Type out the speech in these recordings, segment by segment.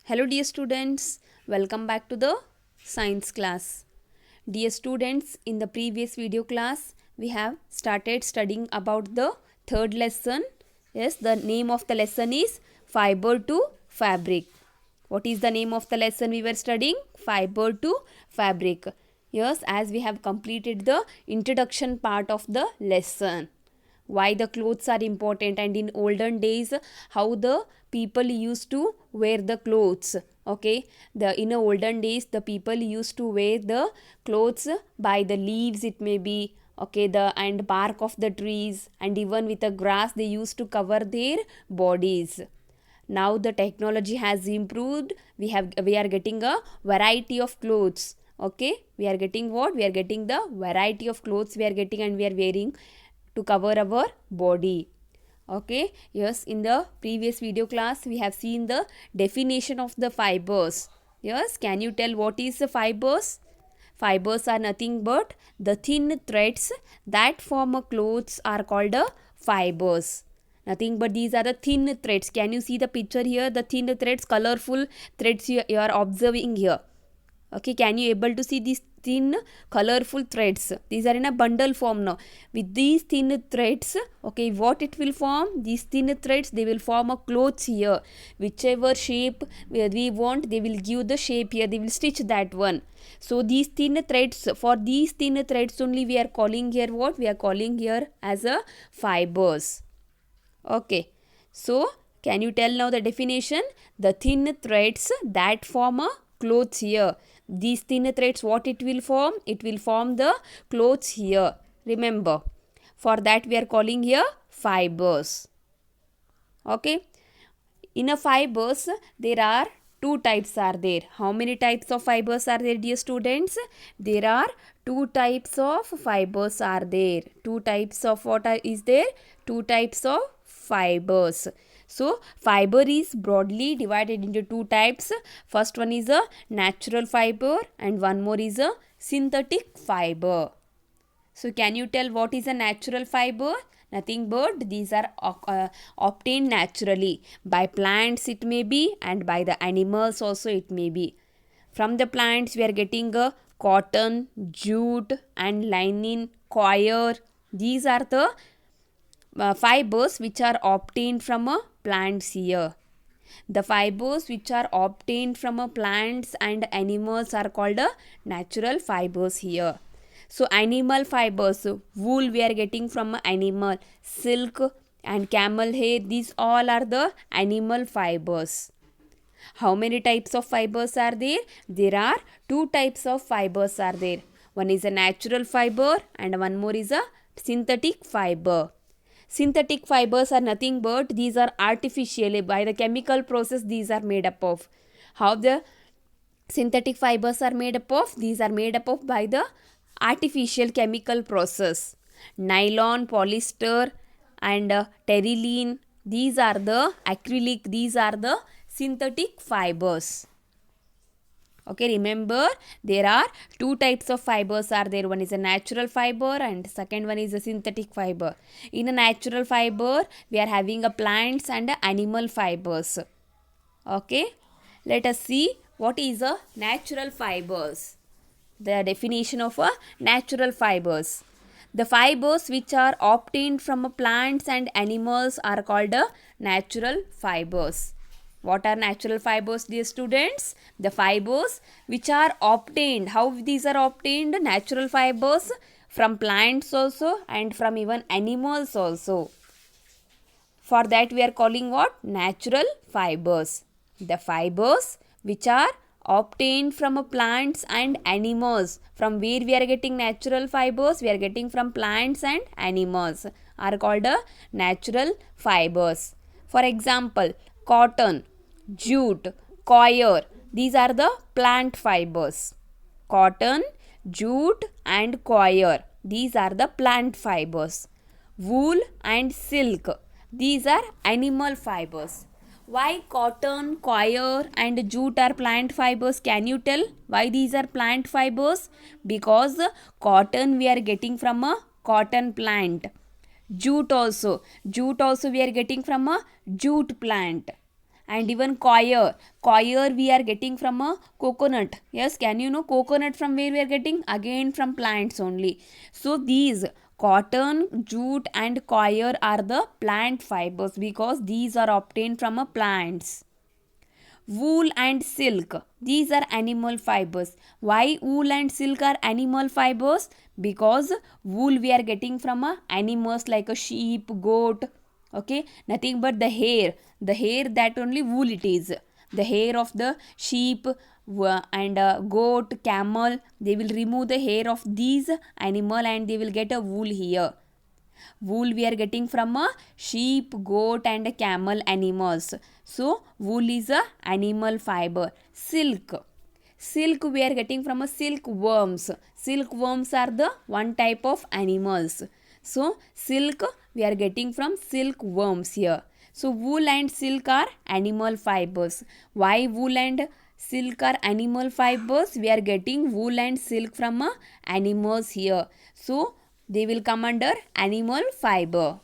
Hello dear students, welcome back to the science class. Dear students, in the previous video class, we have started studying about the third lesson. Yes, the name of the lesson is Fiber to Fabric. What is the name of the lesson we were studying? Fiber to Fabric. Yes, as we have completed the introduction part of the lesson, why the clothes are important, and in olden days how the people used to wear the clothes. Okay, the in olden days the people used to wear the clothes by the leaves, it may be, okay, the and bark of the trees, and even with the grass they used to cover their bodies. Now the technology has improved, we are getting a variety of clothes. Okay, we are getting what? We are getting the variety of clothes we are getting, and we are wearing to cover our body. Okay, yes, in the previous video class we have seen the definition of the fibers. Yes, can you tell what is the fibers? Fibers are nothing but the thin threads that form a clothes are called a fibers. Nothing but these are the thin threads. Can you see the picture here? The thin threads, colorful threads you are observing here. Okay, can you able to see these thin colorful threads? These are in a bundle form now. With these thin threads, okay, what it will form? These thin threads, they will form a clothes here. Whichever shape we want, they will give the shape here. They will stitch that one. So these thin threads, for these thin threads only we are calling here what? We are calling here as a fibers. Okay, so can you tell now the definition? The thin threads that form a clothes here. These thin threads, what it will form? It will form the clothes here. Remember, for that we are calling here fibers. Okay, in a fibers there are two types are there. How many types of fibers are there, dear students? There are two types of fibers are there. Two types of what is there? Two types of fibers. So fiber is broadly divided into two types. First one is a natural fiber and one more is a synthetic fiber. So can you tell what is a natural fiber? Nothing but these are obtained naturally by plants, it may be, and by the animals also it may be. From the plants we are getting a cotton, jute and linen, coir. These are the fibers which are obtained from a plants here. The fibers which are obtained from a plants and animals are called a natural fibers here. So animal fibers, wool we are getting from an animal, silk and camel hair, these all are the animal fibers. How many types of fibers are there? There are two types of fibers are there. One is a natural fiber and one more is a synthetic fiber. Synthetic fibers are nothing but these are artificially by the chemical process these are made up of. How the synthetic fibers are made up of? These are made up of by the artificial chemical process. Nylon, polyester and terylene, these are the acrylic, these are the synthetic fibers. Okay, remember there are two types of fibers are there. One is a natural fiber and second one is a synthetic fiber. In a natural fiber we are having a plants and a animal fibers. Okay, let us see what is a natural fibers. The definition of a natural fibers. The fibers which are obtained from plants and animals are called a natural fibers. What are natural fibers, dear students? The fibers which are obtained. How these are obtained? Natural fibers from plants also and from even animals also. For that we are calling what? Natural fibers. The fibers which are obtained from plants and animals. From where we are getting natural fibers? We are getting from plants and animals are called natural fibers. For example, cotton, jute, coir, these are the plant fibers. Cotton, jute and coir, these are the plant fibers. Wool and silk, these are animal fibers. Why cotton, coir and jute are plant fibers? Can you tell why these are plant fibers? Because cotton we are getting from a cotton plant. Jute also we are getting from a jute plant. and even coir. Coir we are getting from a coconut. Yes, can you know coconut from where we are getting? Again from plants only. So these cotton, jute and coir are the plant fibers because these are obtained from a plants. Wool and silk, these are animal fibers. Why wool and silk are animal fibers? Because wool we are getting from animals like a sheep, goat, okay, nothing but the hair that only wool it is. The hair of the sheep and goat, camel, they will remove the hair of these animal and they will get a wool here. Wool we are getting from a sheep, goat and a camel animals. So wool is a animal fiber. Silk we are getting from a silkworms. Silkworms are the one type of animals. So silk we are getting from silkworms here. So wool and silk are animal fibers. Why wool and silk are animal fibers? We are getting wool and silk from animals here. So they will come under animal fiber.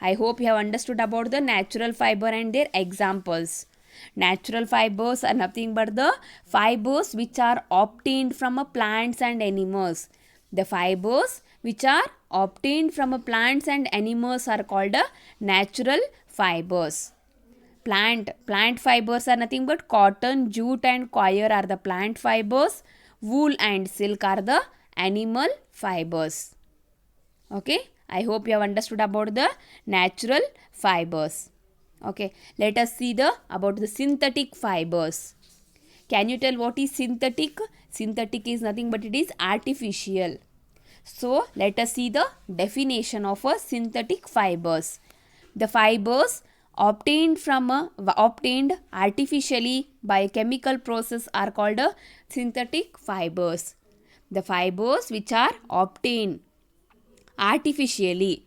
I hope you have understood about the natural fiber and their examples. Natural fibers are nothing but the fibers which are obtained from plants and animals. The fibers which are obtained from plants and animals are called natural fibers. Plant fibers are nothing but cotton, jute and coir are the plant fibers. Wool and silk are the animal fibers. Okay, I hope you have understood about the natural fibers. Okay, let us see about the synthetic fibers. Can you tell what is synthetic? Synthetic is nothing but it is artificial. So let us see the definition of a synthetic fibers. The fibers obtained artificially by a chemical process are called synthetic fibers. The fibers which are obtained artificially,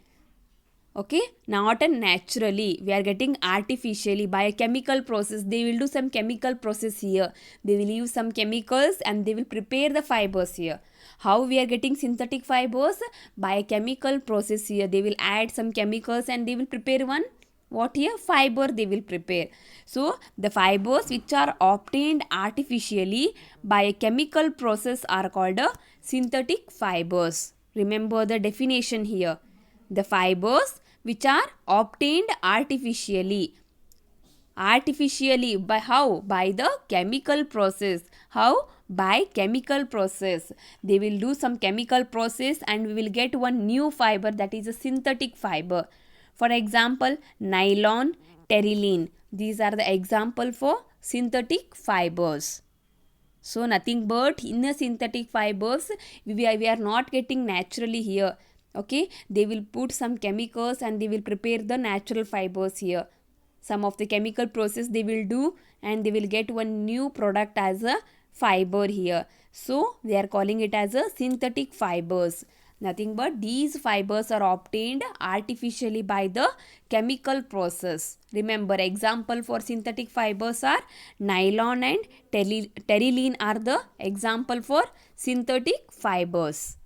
okay, not naturally, we are getting artificially by a chemical process. They will do some chemical process here. They will use some chemicals and they will prepare the fibers here. How we are getting synthetic fibers? By a chemical process here. They will add some chemicals and they will prepare one, what here, fiber they will prepare. So the fibers which are obtained artificially by a chemical process are called synthetic fibers. Remember the definition here. The fibers which are obtained artificially. Artificially by how? By the chemical process. How? By chemical process. They will do some chemical process and we will get one new fiber, that is a synthetic fiber. For example, nylon, terylene. These are the example for synthetic fibers. So nothing but in the synthetic fibers we are not getting naturally here. Okay, they will put some chemicals and they will prepare the natural fibers here. Some of the chemical process they will do and they will get one new product as a fiber here. So they are calling it as a synthetic fibers. Nothing but these fibers are obtained artificially by the chemical process. Remember, example for synthetic fibers are nylon and terylene are the example for synthetic fibers.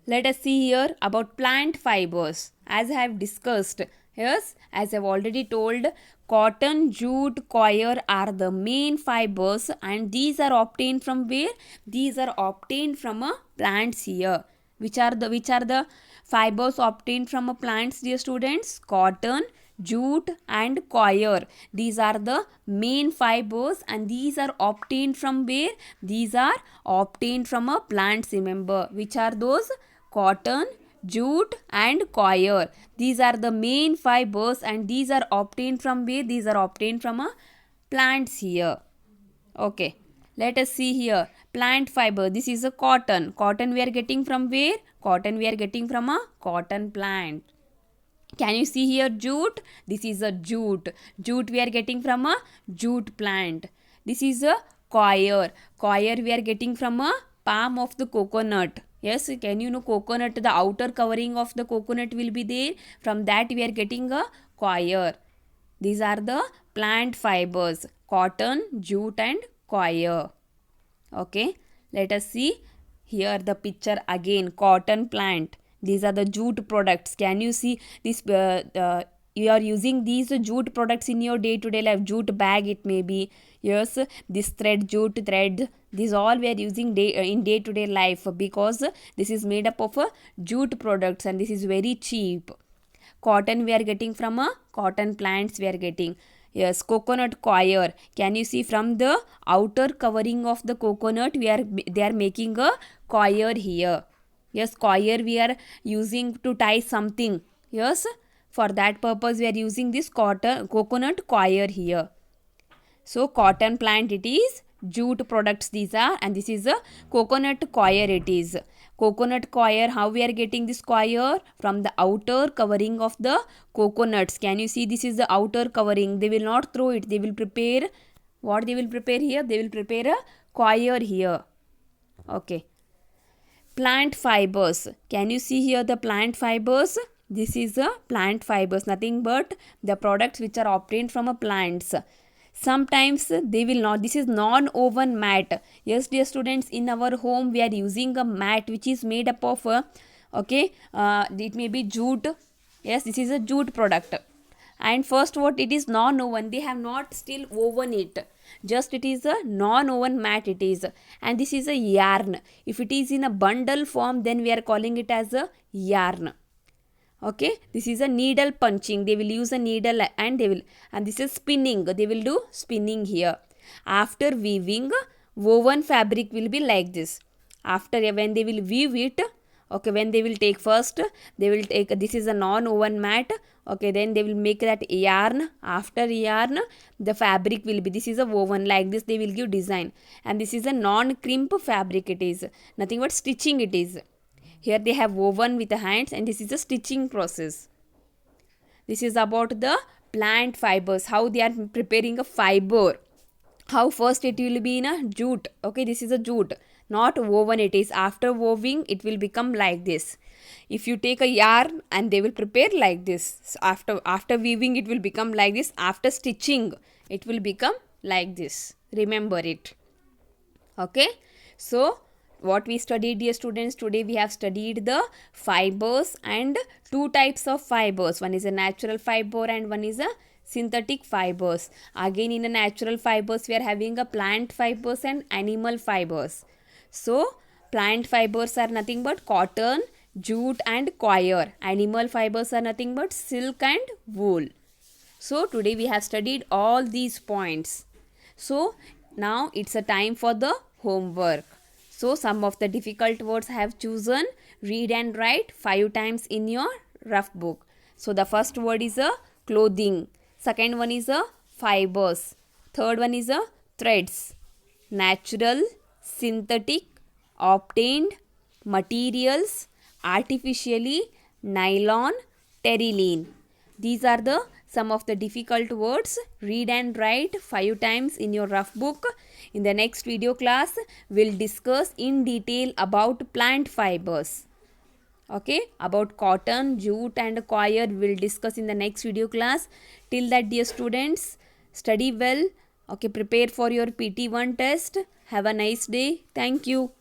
Let us see here about plant fibers. As I have discussed, yes, as I have already told, cotton, jute, coir are the main fibers and these are obtained from where? These are obtained from plants here. Which are the fibers obtained from plants, dear students? Cotton, jute and coir. These are the main fibers and these are obtained from where? These are obtained from plants, remember. Which are those? Cotton, jute and coir. These are the main fibers and these are obtained from where? These are obtained from plants here. Okay, let us see here. Plant fiber, this is a cotton. Cotton we are getting from where? Cotton we are getting from a cotton plant. Can you see here jute? This is a jute. Jute we are getting from a jute plant. This is a coir. Coir we are getting from a palm of the coconut. Yes, can you know coconut, the outer covering of the coconut will be there. From that we are getting a coir. These are the plant fibers. Cotton, jute and coir. Okay, let us see here the picture again. Cotton plant. These are the jute products. Can you see this you are using these jute products in your day-to-day life. Jute bag it may be, yes, this thread, jute thread, these all we are using in day-to-day life, because this is made up of jute products and this is very cheap. Cotton we are getting from cotton plants we are getting. Yes, coconut coir. Can you see from the outer covering of the coconut they are making a coir here. Yes, coir we are using to tie something. Yes, for that purpose we are using this coconut coir here. So cotton plant it is, jute products these are, and this is a coconut coir it is. Coconut coir, how we are getting this coir? From the outer covering of the coconuts. Can you see this is the outer covering? They will not throw it. They will prepare, what they will prepare here? They will prepare a coir here. Okay. Plant fibers. Can you see here the plant fibers? This is a plant fibers, nothing but the products which are obtained from a plants. Sometimes they will not. This is non-woven mat. Yes, dear students, in our home we are using a mat which is made up of it may be jute. Yes, this is a jute product. And first, what it is non-woven, they have not still woven it, just it is a non-woven mat it is. And this is a yarn. If it is in a bundle form, then we are calling it as a yarn. Okay, this is a needle punching. They will use a needle and this is spinning. They will do spinning here. After weaving, woven fabric will be like this. After, when they will weave it, okay, when they will take first, they will take, this is a non-woven mat. Okay, then they will make that yarn. After yarn, the fabric will be, this is a woven, like this they will give design. And this is a non-crimp fabric it is. Nothing but stitching it is. Here they have woven with the hands, and this is a stitching process. This is about the plant fibers, how they are preparing a fiber. How first it will be in a jute. Okay, this is a jute, not woven it is. After weaving, it will become like this. If you take a yarn and they will prepare like this. So after weaving, it will become like this. After stitching, it will become like this. Remember it. Okay, so what we studied, dear students, today we have studied the fibers and two types of fibers. One is a natural fiber and one is a synthetic fibers. Again, in the natural fibers we are having a plant fibers and animal fibers. So plant fibers are nothing but cotton, jute and coir. Animal fibers are nothing but silk and wool. So today we have studied all these points. So now it's a time for the homework. So some of the difficult words I have chosen. Read and write 5 times in your rough book. So the first word is a clothing. Second one is a fibers. Third one is a threads. Natural, synthetic, obtained, materials, artificially, nylon, terylene. These are the some of the difficult words. Read and write 5 times in your rough book. In the next video class, we'll discuss in detail about plant fibers. Okay, about cotton, jute and coir we'll discuss in the next video class. Till that, dear students, study well. Okay, prepare for your PT1 test. Have a nice day. Thank you.